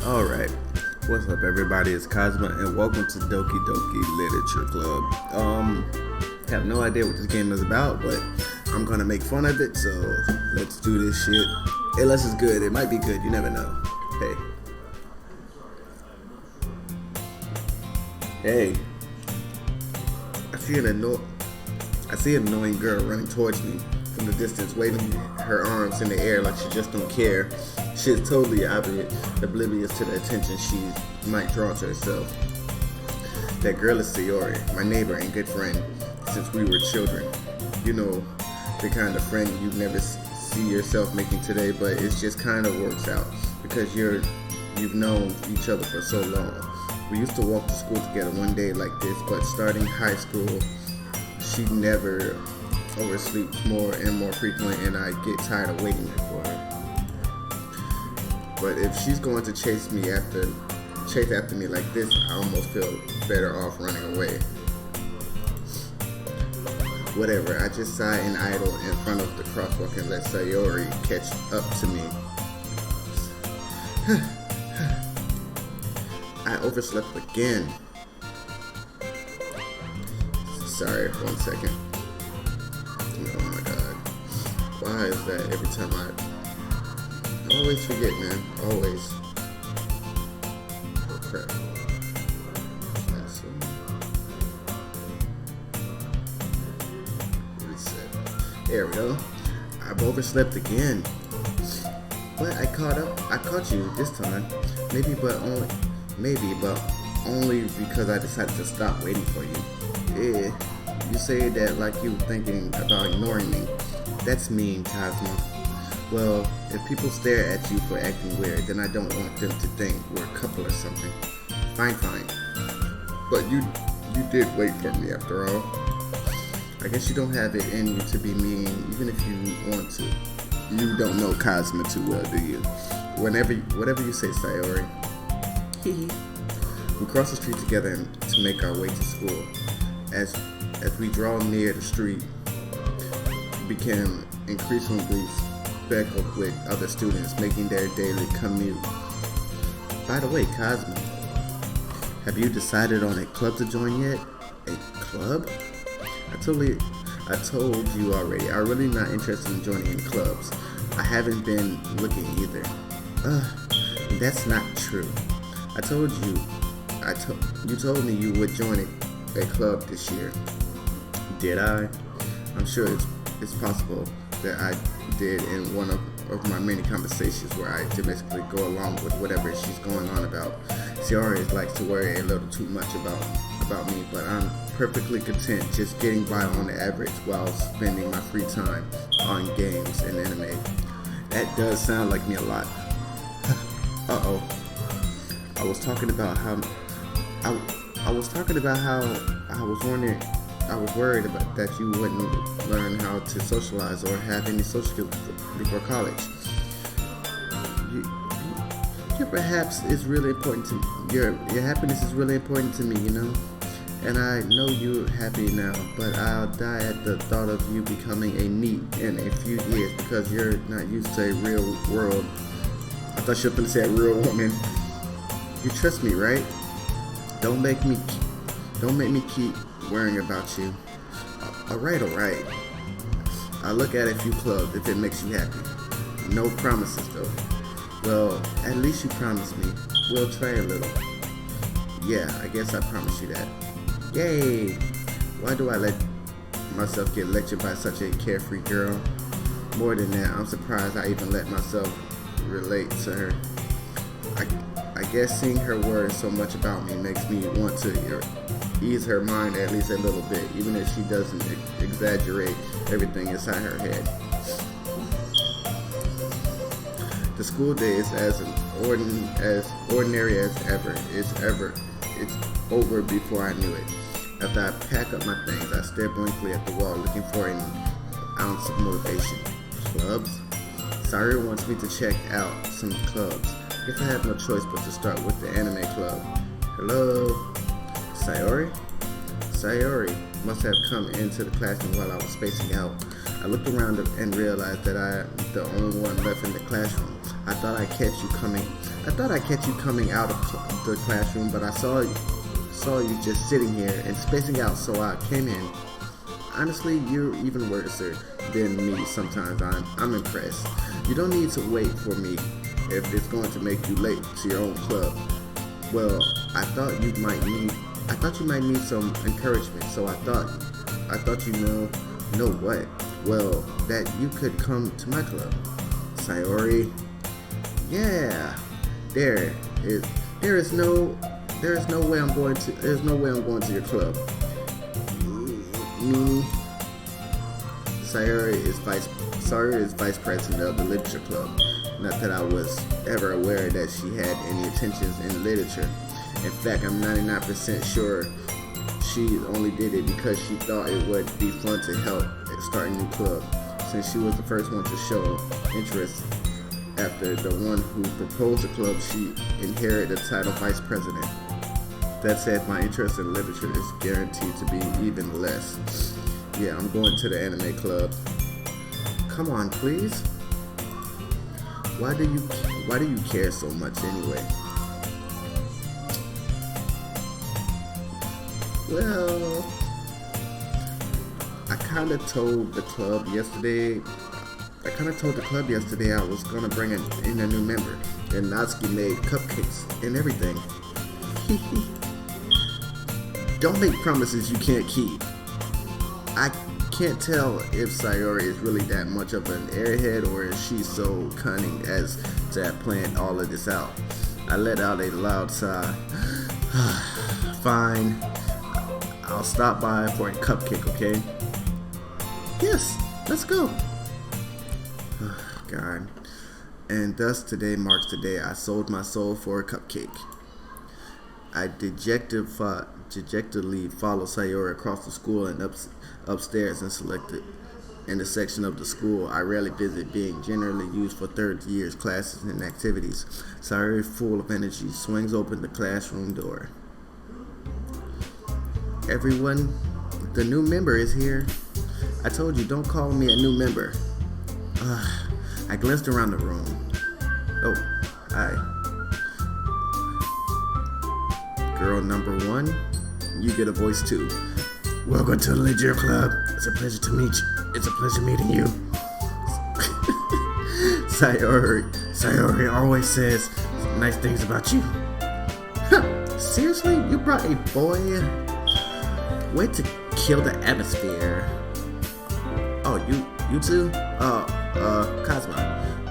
Alright, what's up everybody, it's Cosmo and welcome to Doki Literature Club. Have no idea what this game is about, but I'm gonna make fun of it, so let's do this shit. Unless it's good, it might be good, you never know. Hey, I see an annoying girl running towards me from the distance, waving her arms in the air like she just don't care. She is totally oblivious to the attention she might draw to herself. That girl is Sayori, my neighbor and good friend since we were children. You know, the kind of friend you never see yourself making today, but it just kind of works out because you've known each other for so long. We used to walk to school together one day like this, but starting high school, she never oversleeps more and more frequently, and I get tired of waiting for her. But if she's going to chase after me like this, I almost feel better off running away. Whatever, I just sigh and idle in front of the crosswalk and let Sayori catch up to me. I overslept again. Sorry, 1 second. Oh my god. Why is that every time I always forget, man. Always. Oh crap. Reset. There we go. I've overslept again. But I caught you this time. Maybe, but only because I decided to stop waiting for you. Yeah, you say that like you were thinking about ignoring me. That's mean, Cosmo. Well, if people stare at you for acting weird, then I don't want them to think we're a couple or something. Fine. But you did wait for me after all. I guess you don't have it in you to be mean, even if you want to. You don't know Cosmo too well, do you? Whatever you say, Sayori. We cross the street together to make our way to school. As we draw near the street, we became increasingly speckled with other students making their daily commute. By the way, Cosmo, have you decided on a club to join yet? A club? I told you already. I'm really not interested in joining any clubs. I haven't been looking either. That's not true. You told me you would join a club this year. Did I? I'm sure it's possible that I did in one of my many conversations where I basically go along with whatever she's going on about. She always likes to worry a little too much about me, but I'm perfectly content just getting by on the average while spending my free time on games and anime. That does sound like me a lot. Uh-oh. I was talking about how I was worried about that you wouldn't learn how to socialize or have any social skills before college. Your happiness is really important to me, you know. And I know you're happy now, but I'll die at the thought of you becoming a NEET in a few years because you're not used to a real world. I thought you were going to say a real woman. You trust me, right? Don't make me keep worrying about you. Alright. I'll look at a few clubs if it makes you happy. No promises though. Well, at least you promised me. We'll try a little. Yeah, I guess I promised you that. Yay! Why do I let myself get lectured by such a carefree girl? More than that, I'm surprised I even let myself relate to her. I guess seeing her worry so much about me makes me want to ease her mind at least a little bit, even if she doesn't exaggerate everything inside her head. The school day is as ordinary as ever. It's over before I knew it. After I pack up my things, I stare blankly at the wall looking for an ounce of motivation. Clubs? Sayori wants me to check out some clubs. I guess I have no choice but to start with the anime club. Hello? Sayori? Sayori must have come into the classroom while I was spacing out. I looked around and realized that I am the only one left in the classroom. I thought I catch you coming. I thought I catch you coming out of the classroom, but I saw you just sitting here and spacing out, so I came in. Honestly, you're even worse than me sometimes. I'm impressed. You don't need to wait for me if it's going to make you late to your own club. Well, I thought you might need some encouragement, so I thought you know what? Well, that you could come to my club. Sayori. Yeah. There is no way I'm going to your club. Me. Sayori is vice president of the literature club. Not that I was ever aware that she had any intentions in literature. In fact, I'm 99% sure she only did it because she thought it would be fun to help start a new club, since she was the first one to show interest. After the one who proposed the club, she inherited the title vice president. That said, my interest in literature is guaranteed to be even less. Yeah, I'm going to the anime club. Come on, please. Why do you care so much anyway? Well, I kind of told the club yesterday I was gonna bring in a new member, and Natsuki made cupcakes and everything. Don't make promises you can't keep. I can't tell if Sayori is really that much of an airhead or if she's so cunning as to have planned all of this out. I let out a loud sigh. Fine. I'll stop by for a cupcake, okay? Yes, let's go. God. And thus today marks the day I sold my soul for a cupcake. I dejectedly followed Sayori across the school and upstairs and selected in the section of the school I rarely visit, being generally used for third year's classes and activities. Sayori, full of energy, swings open the classroom door. Everyone, the new member is here. I told you, don't call me a new member. I glanced around the room. Oh, hi. Girl number one, you get a voice too. Welcome to the Literature Club. It's a pleasure to meet you. It's a pleasure meeting you. Sayori always says nice things about you. Huh, seriously? You brought a boy? Way to kill the atmosphere. Oh, you too? Cosmo.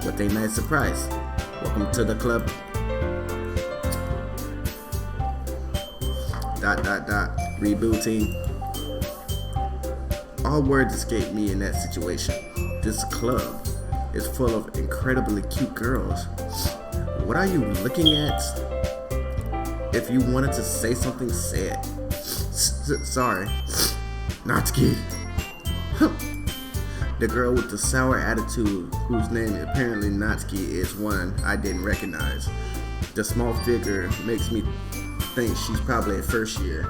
What a nice surprise. Welcome to the club. ... Rebooting. All words escape me in that situation. This club is full of incredibly cute girls. What are you looking at? If you wanted to say something, say it. Sorry. Natsuki. The girl with the sour attitude, whose name apparently Natsuki, is one I didn't recognize. The small figure makes me think she's probably in first year.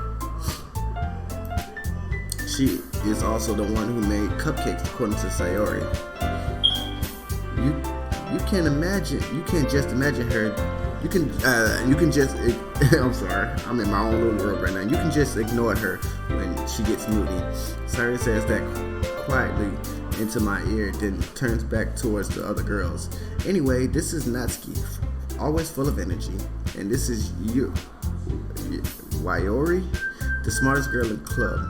She is also the one who made cupcakes, according to Sayori. You can't just imagine her. You can just I'm sorry, I'm in my own little world right now. You can just ignore her when she gets moody. Sayori says that quietly into my ear, then turns back towards the other girls. Anyway, this is Natsuki, always full of energy, and this is you, Waiori, the smartest girl in the club.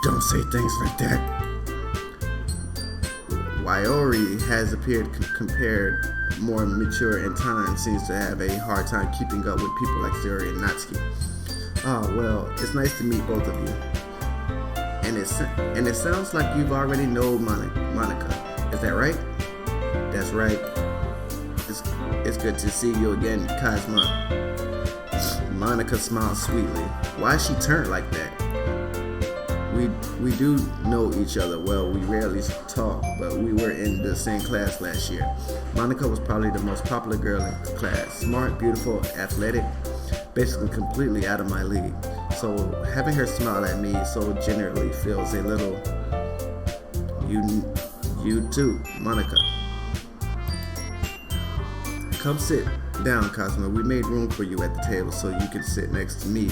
Don't say things like that. Waiori has appeared compared more mature in time, seems to have a hard time keeping up with people like Sayori and Natsuki. Oh, well, it's nice to meet both of you. And it sounds like you've already known Monica. Is that right? That's right. It's good to see you again, Cosmo. Monica smiled sweetly. Why is she turned like that? We do know each other well. We rarely talk, but we were in the same class last year. Monica was probably the most popular girl in the class. Smart, beautiful, athletic, basically completely out of my league. So having her smile at me so generally feels a little, you too, Monica. Come sit down, Cosmo. We made room for you at the table so you can sit next to me.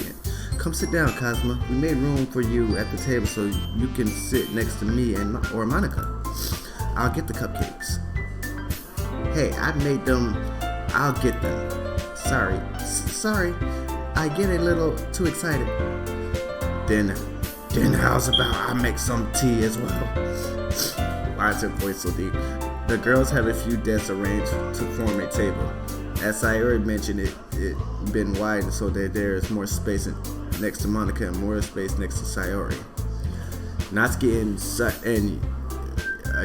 Come sit down, Cosmo. We made room for you at the table so you can sit next to me or Monica. I'll get the cupcakes. Hey, I made them. I'll get them. Sorry. I get a little too excited. Then how's about I make some tea as well? Why is her voice so deep? The girls have a few desks arranged to form a table. As I already mentioned, it been widened so that there is more space next to Monica and more space next to Sayori. Natsuki and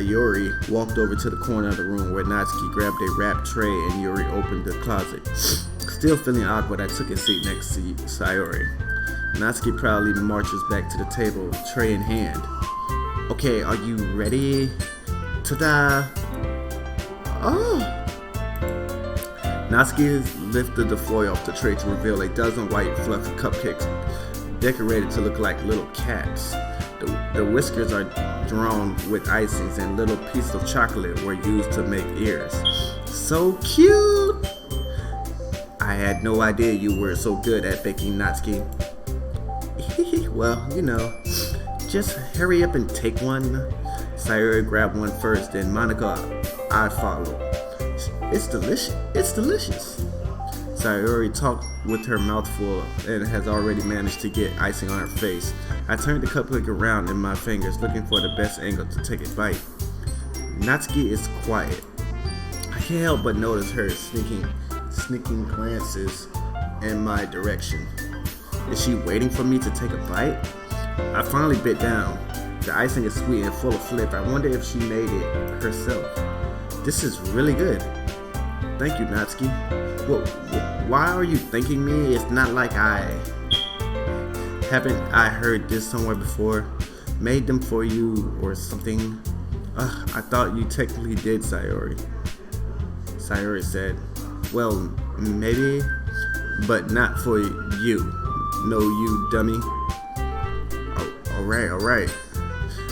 Yuri walked over to the corner of the room where Natsuki grabbed a wrapped tray and Yuri opened the closet. Still feeling awkward, I took a seat next to Sayori. Natsuki proudly marches back to the table, tray in hand. Okay, are you ready? Ta-da! Oh! Natsuki lifted the foil off the tray to reveal a dozen white fluffy cupcakes decorated to look like little cats. The whiskers are drawn with icings and little pieces of chocolate were used to make ears. So cute! I had no idea you were so good at baking, Natsuki. Well, just hurry up and take one. Sayori grabbed one first, and Monica, I followed. It's delicious. Sayori talked with her mouth full and has already managed to get icing on her face. I turned the cupcake around in my fingers, looking for the best angle to take a bite. Natsuki is quiet. I can't help but notice her sneaking glances in my direction. Is she waiting for me to take a bite? I finally bit down. The icing is sweet and full of flavor. I wonder if she made it herself. This is really good. Thank you, Natsuki. Well, why are you thanking me? It's not like haven't I heard this somewhere before? Made them for you or something? I thought you technically did, Sayori. Sayori said, well, maybe, but not for you. No, you dummy. Alright.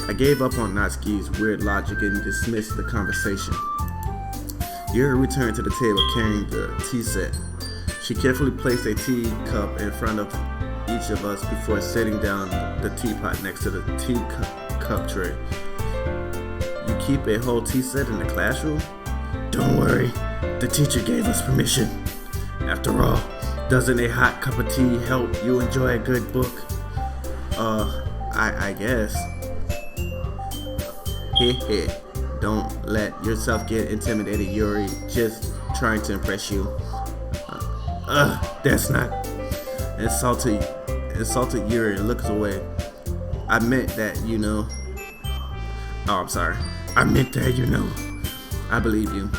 I gave up on Natsuki's weird logic and dismissed the conversation. Yuri returned to the table carrying the tea set. She carefully placed a tea cup in front of each of us before setting down the teapot next to the tea cup tray. You keep a whole tea set in the classroom? Don't worry, the teacher gave us permission. After all, doesn't a hot cup of tea help you enjoy a good book? I guess. Heh. Don't let yourself get intimidated, Yuri. Just trying to impress you. That's not. Insulted Yuri looks away. I meant that, Oh, I'm sorry. I meant that, I believe you.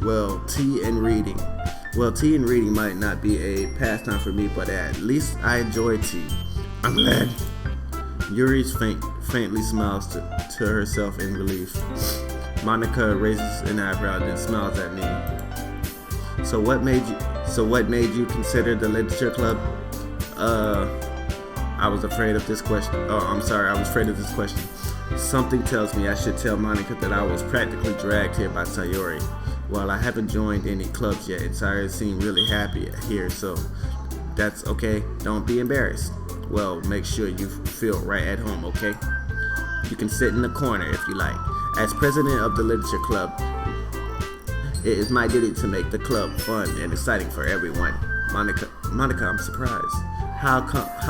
Well, tea and reading might not be a pastime for me, but at least I enjoy tea. I'm glad. Yuri faintly smiles to herself in relief. Monica raises an eyebrow, then smiles at me. So what made you consider the literature club? I was afraid of this question. I was afraid of this question. Something tells me I should tell Monica that I was practically dragged here by Sayori. Well, I haven't joined any clubs yet, and Sayori seemed really happy here, so that's okay. Don't be embarrassed. Well, make sure you feel right at home, okay? You can sit in the corner if you like. As president of the literature club, it is my duty to make the club fun and exciting for everyone. Monica, I'm surprised. How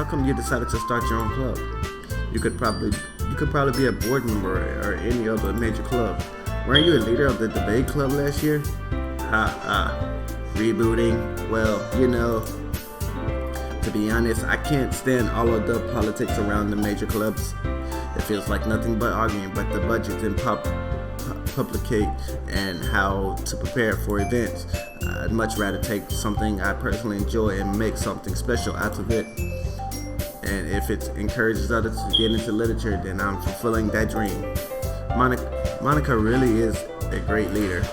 come you decided to start your own club? You could probably be a board member or any other major club. Weren't you a leader of the debate club last year? Rebooting. Well, to be honest, I can't stand all of the politics around the major clubs. It feels like nothing but arguing about the budgets and publicate and how to prepare for events. I'd much rather take something I personally enjoy and make something special out of it. And if it encourages others to get into literature, then I'm fulfilling that dream. Monica really is a great leader.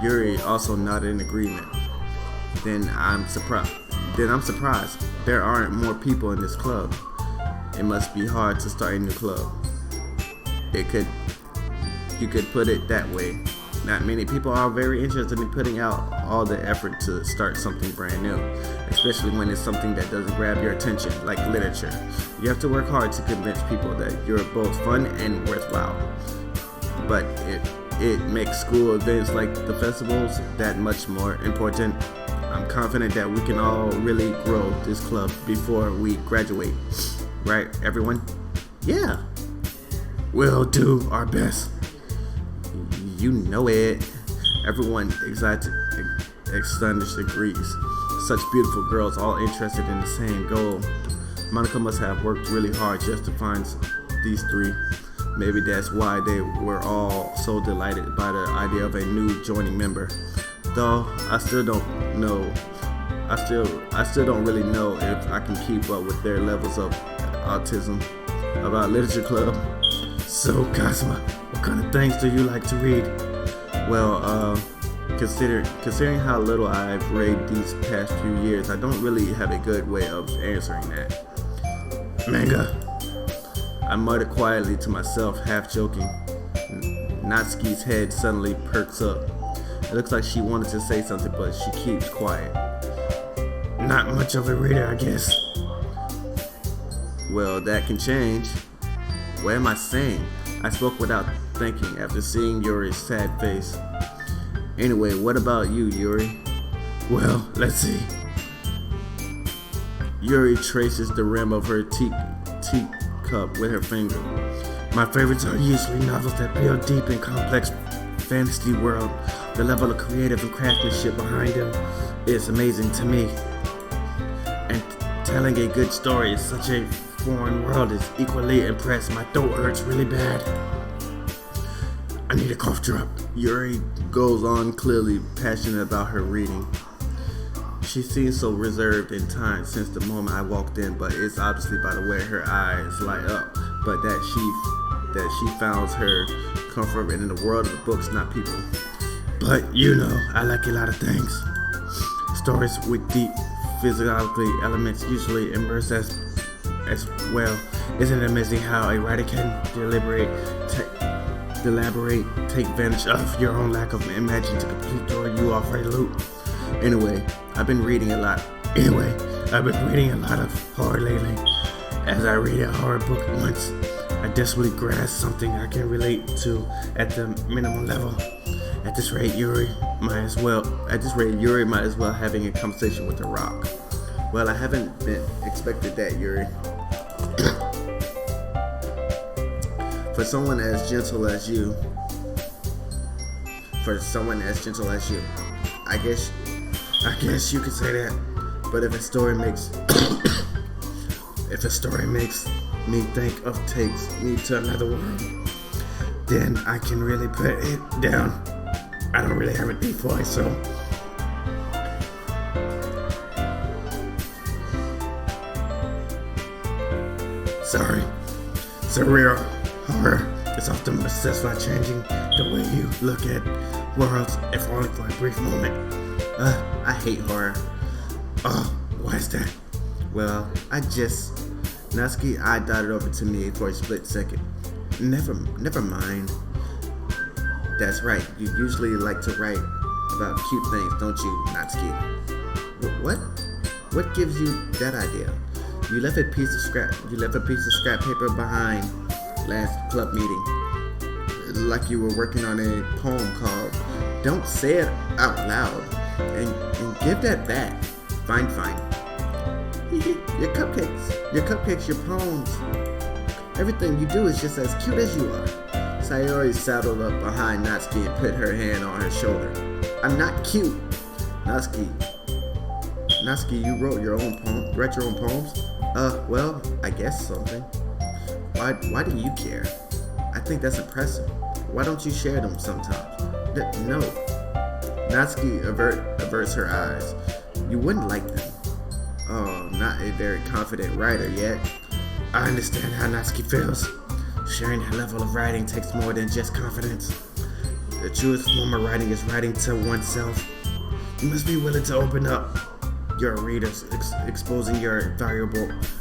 Yuri also nodded in agreement. Then I'm surprised. There aren't more people in this club. It must be hard to start a new club. You could put it that way. Not many people are very interested in putting out all the effort to start something brand new, especially when it's something that doesn't grab your attention, like literature. You have to work hard to convince people that you're both fun and worthwhile. But it makes school events like the festivals that much more important. I'm confident that we can all really grow this club before we graduate. Right, everyone? Yeah. We'll do our best. You know it. Everyone astonished agrees. Such beautiful girls, all interested in the same goal. Monica must have worked really hard just to find these three. Maybe that's why they were all so delighted by the idea of a new joining member. Though I still don't know. I still don't really know if I can keep up with their levels of autism. About literature club. So Cosma, what kind of things do you like to read? Well, considering how little I've read these past few years, I don't really have a good way of answering that. Manga. I muttered quietly to myself, half joking. Natsuki's head suddenly perks up. It looks like she wanted to say something, but she keeps quiet. Not much of a reader, I guess. Well, that can change. What am I saying? I spoke without thinking after seeing Yuri's sad face. Anyway, what about you, Yuri? Well, let's see. Yuri traces the rim of her teacup with her finger. My favorites are usually novels that build deep and complex fantasy world. The level of creative and craftsmanship behind them is amazing to me. And telling a good story in such a foreign world is equally impressed. My throat hurts really bad. I need a cough drop. Yuri goes on, clearly passionate about her reading. She seems so reserved in time since the moment I walked in, but it's obviously by the way her eyes light up, but that she found her comfort in the world of the books, not people. But you know, I like a lot of things. Stories with deep physiological elements usually immerse as well. Isn't it amazing how a writer can deliberate, take advantage of your own lack of imagination to complete story you already loop? Anyway, I've been reading a lot of horror lately. As I read a horror book once, I desperately grasp something I can relate to at the minimum level. At this rate, Yuri might as well having a conversation with the rock. Well, I haven't been expected that, Yuri. For someone as gentle as you, I guess you could say that. But if a story makes me think of takes me to another world, then I can really put it down. I don't really have a deep voice, so sorry. Surreal horror is often obsessed by changing the way you look at worlds, if only for a brief moment. I hate horror. Oh, why is that? Well, Natsuki eye dotted over to me for a split second. Never mind. That's right, you usually like to write about cute things, don't you, Natsuki? What? What gives you that idea? You left a piece of scrap paper behind last club meeting. Like you were working on a poem called Don't Say It Out Loud. And give that back. Fine. Your cupcakes, your poems. Everything you do is just as cute as you are. Sayori saddled up behind Natsuki and put her hand on her shoulder. I'm not cute. Natsuki, you wrote your own poems? Well, I guess something. Why do you care? I think that's impressive. Why don't you share them sometimes? No. Natsuki averts her eyes. You wouldn't like them. Oh, not a very confident writer yet. I understand how Natsuki feels. Sharing that level of writing takes more than just confidence. The truest form of writing is writing to oneself. You must be willing to open up your readers, exposing your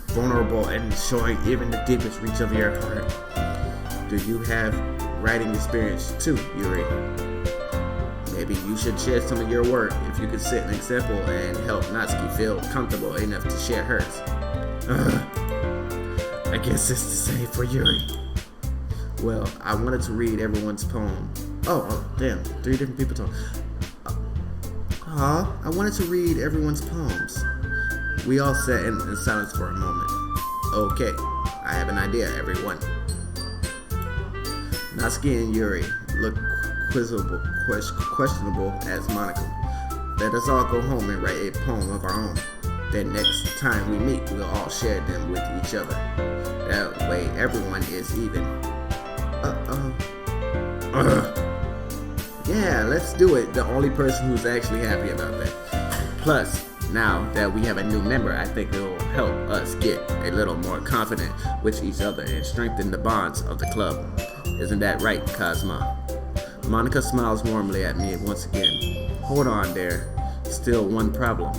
vulnerable, and showing even the deepest reach of your heart. Do you have writing experience too, Yuri? Maybe you should share some of your work if you could set an example and help Natsuki feel comfortable enough to share hers. I guess it's the same for Yuri. Well, I wanted to read everyone's poem. Oh, damn. 3 different people talking. I wanted to read everyone's poems. We all sat in silence for a moment. Okay, I have an idea, everyone. Natsuki and Yuri look questionable as Monica. Let us all go home and write a poem of our own. Then next time we meet, we'll all share them with each other. That way everyone is even. Yeah, let's do it. The only person who's actually happy about that. Plus, now that we have a new member, I think it will help us get a little more confident with each other and strengthen the bonds of the club. Isn't that right, Cosma? Monica smiles warmly at me once again. Hold on there. Still one problem.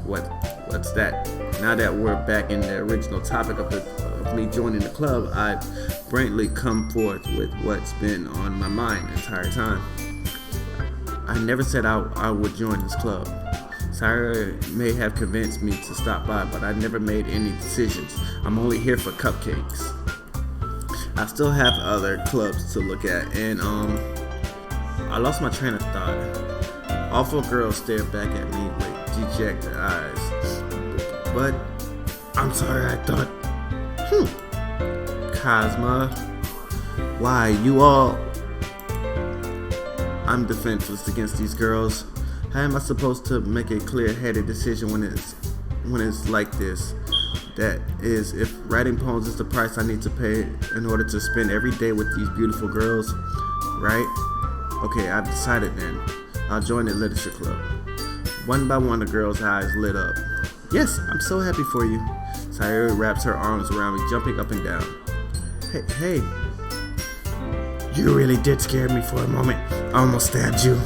What's that? Now that we're back in the original topic of me joining the club, I've bravely come forth with what's been on my mind the entire time. I never said I would join this club. Sayori may have convinced me to stop by, but I never made any decisions. I'm only here for cupcakes. I still have other clubs to look at, and I lost my train of thought. Awful girl stared back at me with dejected eyes. But I'm sorry, I thought. Cosma, why you all? I'm defenseless against these girls. How am I supposed to make a clear-headed decision when it's like this? That is, if writing poems is the price I need to pay in order to spend every day with these beautiful girls, right? Okay, I've decided then. I'll join the literature club. One by one, the girls' eyes lit up. Yes, I'm so happy for you. Sayori wraps her arms around me, jumping up and down. Hey. You really did scare me for a moment. I almost stabbed you.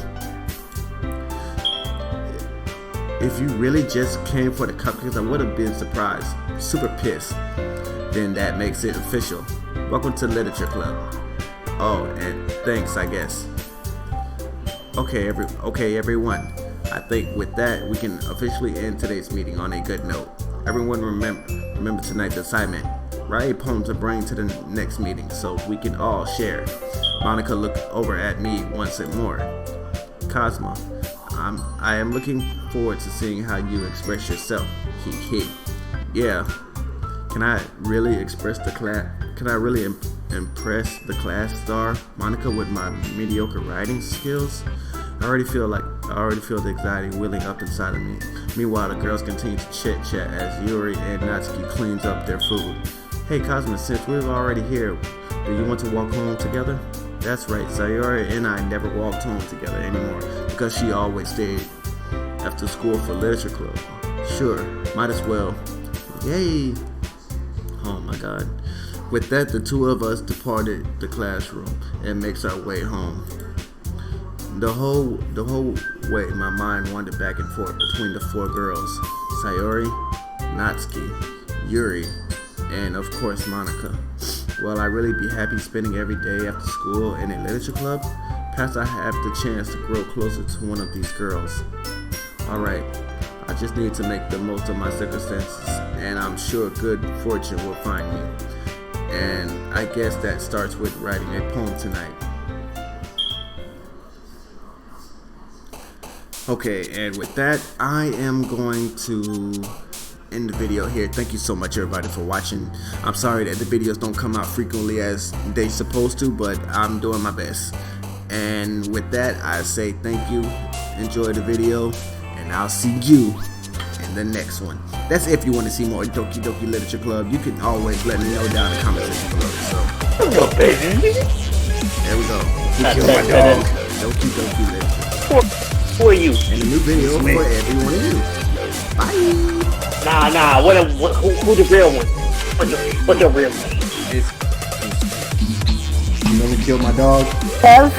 If you really just came for the cupcakes, I would have been surprised. Super pissed. Then that makes it official. Welcome to Literature Club. Oh, and thanks, I guess. Okay, everyone. I think with that, we can officially end today's meeting on a good note. Everyone remember tonight's assignment. Write a poem to bring to the next meeting so we can all share. Monica looked over at me once more. Cosmo, I am looking forward to seeing how you express yourself. Yeah. Can I really express the class? Can I really impress the class star, Monica, with my mediocre writing skills? I already feel the anxiety wheeling up inside of me. Meanwhile, the girls continue to chit-chat as Yuri and Natsuki cleans up their food. Hey Cosmo, since we're already here, do you want to walk home together? That's right, Sayori and I never walked home together anymore because she always stayed after school for literature club. Sure, might as well. Yay! Oh my god. With that, the two of us departed the classroom and makes our way home. The whole way, my mind wandered back and forth between the 4 girls, Sayori, Natsuki, Yuri, and of course Monica. Will I really be happy spending every day after school in a literature club? Perhaps I have the chance to grow closer to one of these girls. Alright, I just need to make the most of my circumstances, and I'm sure good fortune will find me. And I guess that starts with writing a poem tonight. Okay, and with that, I am going to end the video here. Thank you so much, everybody, for watching. I'm sorry that the videos don't come out frequently as they supposed to, but I'm doing my best. And with that, I say thank you, enjoy the video, and I'll see you in the next one. That's if you want to see more Doki Doki Literature Club. You can always let me know down in the comment section below. So, there we go. Who killed my dog? Doki Doki Literature. Who are you? And a new video for every one of you. Bye. Nah. Who the real one? What the real one? You know who killed my dog? Sev.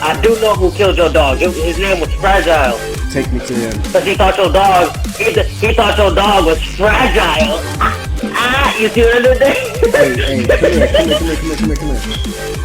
I do know who killed your dog. His name was Fragile. Take me to him. Cause he thought your dog. He thought your dog was fragile. You see what I did there? Hey, come here.